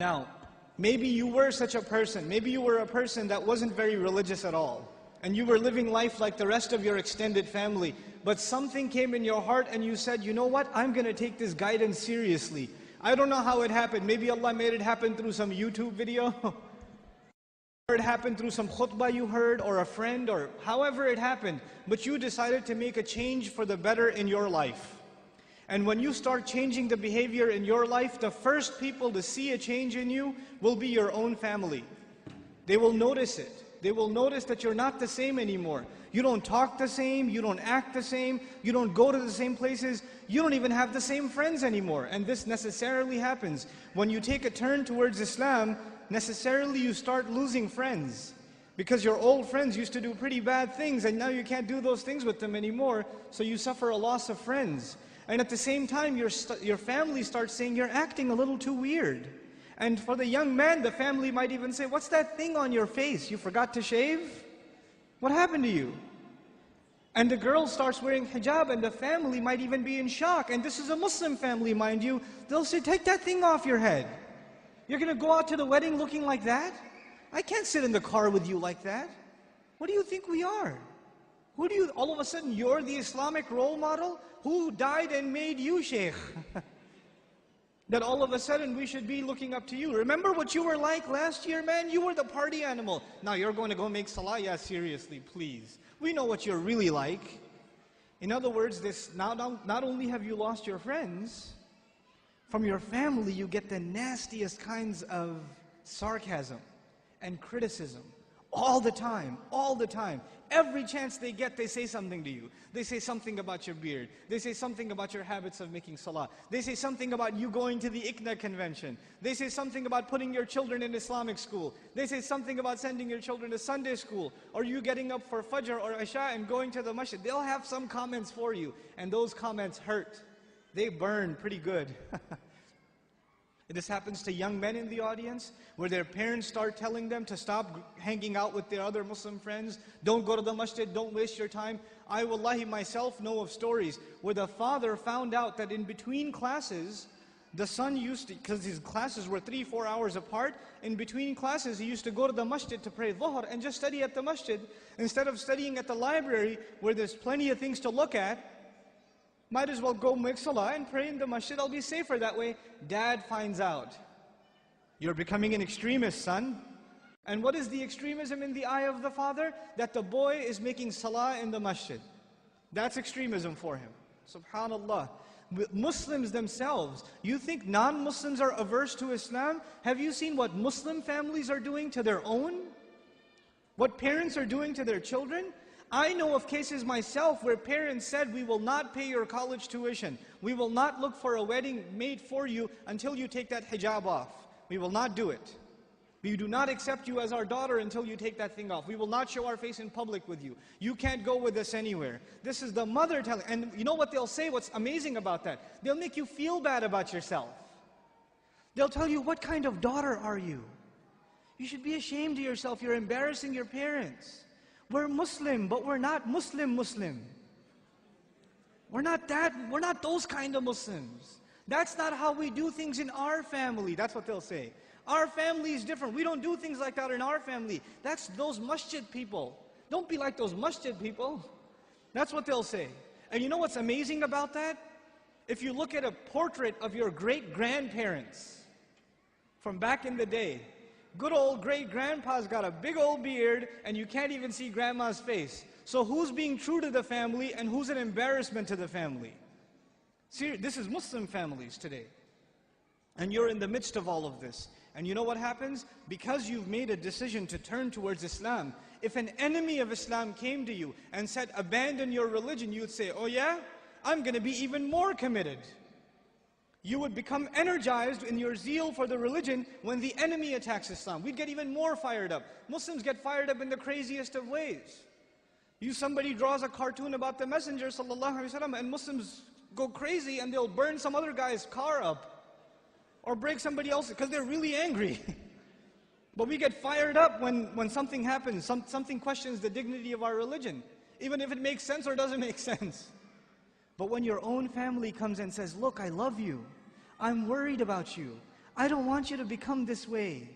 Now, maybe you were such a person. Maybe you were a person that wasn't very religious at all. And you were living life like the rest of your extended family. But something came in your heart and you said, you know what? I'm going to take this guidance seriously. I don't know how it happened. Maybe Allah made it happen through some YouTube video. Or it happened through some khutbah you heard, or a friend, or however it happened. But you decided to make a change for the better in your life. And when you start changing the behavior in your life, the first people to see a change in you will be your own family. They will notice it. They will notice that you're not the same anymore. You don't talk the same, you don't act the same, you don't go to the same places, you don't even have the same friends anymore. And this necessarily happens. When you take a turn towards Islam, necessarily you start losing friends. Because your old friends used to do pretty bad things and now you can't do those things with them anymore, so you suffer a loss of friends. And at the same time, your family starts saying, you're acting a little too weird. And for the young man, the family might even say, what's that thing on your face? You forgot to shave? What happened to you? And the girl starts wearing hijab and the family might even be in shock. And this is a Muslim family, mind you. They'll say, take that thing off your head. You're going to go out to the wedding looking like that? I can't sit in the car with you like that. What do you think we are? All of a sudden, you're the Islamic role model? Who died and made you Shaykh? That all of a sudden we should be looking up to you. Remember what you were like last year, man? You were the party animal. Now you're going to go make salah? Yeah, seriously, please. We know what you're really like. In other words, not only have you lost your friends, from your family you get the nastiest kinds of sarcasm and criticism. All the time, all the time. Every chance they get, they say something to you. They say something about your beard. They say something about your habits of making salah. They say something about you going to the ICNA convention. They say something about putting your children in Islamic school. They say something about sending your children to Sunday school. Or you getting up for Fajr or Isha and going to the masjid. They'll have some comments for you. And those comments hurt. They burn pretty good. This happens to young men in the audience, where their parents start telling them to stop hanging out with their other Muslim friends. Don't go to the masjid, don't waste your time. I wallahi myself know of stories where the father found out that in between classes, the son used to, because his classes were 3-4 hours apart, in between classes he used to go to the masjid to pray dhuhr and just study at the masjid. Instead of studying at the library where there's plenty of things to look at, might as well go make salah and pray in the masjid. I'll be safer that way. Dad finds out. You're becoming an extremist, son. And what is the extremism in the eye of the father? That the boy is making salah in the masjid. That's extremism for him. Subhanallah. Muslims themselves, you think non-Muslims are averse to Islam? Have you seen what Muslim families are doing to their own? What parents are doing to their children? I know of cases myself where parents said, we will not pay your college tuition. We will not look for a wedding made for you until you take that hijab off. We will not do it. We do not accept you as our daughter until you take that thing off. We will not show our face in public with you. You can't go with us anywhere. This is the mother telling. And you know what they'll say? What's amazing about that? They'll make you feel bad about yourself. They'll tell you, what kind of daughter are you? You should be ashamed of yourself. You're embarrassing your parents. We're Muslim, but we're not Muslim. We're not those kind of Muslims. That's not how we do things in our family. That's what they'll say. Our family is different. We don't do things like that in our family. That's those masjid people. Don't be like those masjid people. That's what they'll say. And you know what's amazing about that? If you look at a portrait of your great-grandparents from back in the day, good old great-grandpa's got a big old beard and you can't even see grandma's face. So who's being true to the family and who's an embarrassment to the family? See, this is Muslim families today. And you're in the midst of all of this. And you know what happens? Because you've made a decision to turn towards Islam, if an enemy of Islam came to you and said, abandon your religion, you'd say, oh yeah? I'm going to be even more committed. You would become energized in your zeal for the religion when the enemy attacks Islam. We'd get even more fired up. Muslims get fired up in the craziest of ways. Somebody draws a cartoon about the Messenger ﷺ and Muslims go crazy and they'll burn some other guy's car up or break somebody else's because they're really angry. But we get fired up when something happens, something questions the dignity of our religion, even if it makes sense or doesn't make sense. But when your own family comes and says, look, I love you, I'm worried about you, I don't want you to become this way.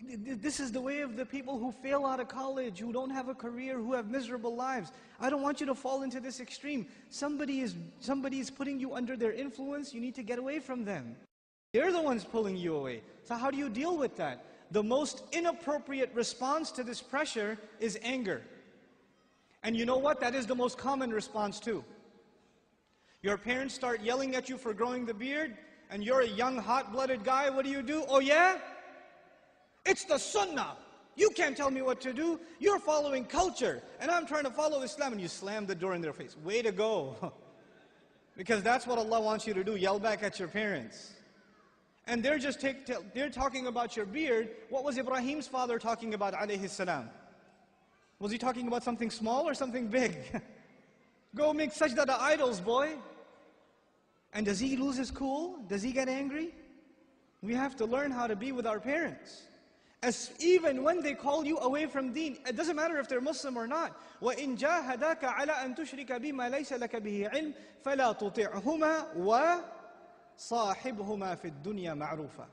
This is the way of the people who fail out of college, who don't have a career, who have miserable lives. I don't want you to fall into this extreme. Somebody is putting you under their influence. You need to get away from them. They're the ones pulling you away. So how do you deal with that? The most inappropriate response to this pressure is anger. And you know what? That is the most common response too. Your parents start yelling at you for growing the beard, and you're a young, hot-blooded guy. What do? Oh yeah? It's the sunnah. You can't tell me what to do. You're following culture, and I'm trying to follow Islam. And you slam the door in their face. Way to go. Because that's what Allah wants you to do. Yell back at your parents. And they're talking about your beard. What was Ibrahim's father talking about, alayhi salam? Was he talking about something small or something big? Go make sajda to idols, boy. And does he lose his cool? Does he get angry? We have to learn how to be with our parents. Even when they call you away from deen, it doesn't matter if they're Muslim or not. وَإِن جَاهَدَاكَ عَلَىٰ أَن تُشْرِكَ بِمَا لَيْسَ لَكَ بِهِ عِلْمٍ فَلَا تُطِعْهُمَا وَصَاحِبْهُمَا فِي الدُّنْيَا مَعْرُوفًا.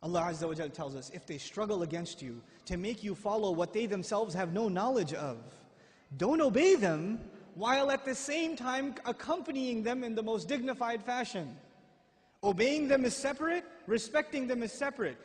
Allah Azza wa Jal tells us, if they struggle against you to make you follow what they themselves have no knowledge of, don't obey them while at the same time accompanying them in the most dignified fashion. Obeying them is separate, respecting them is separate.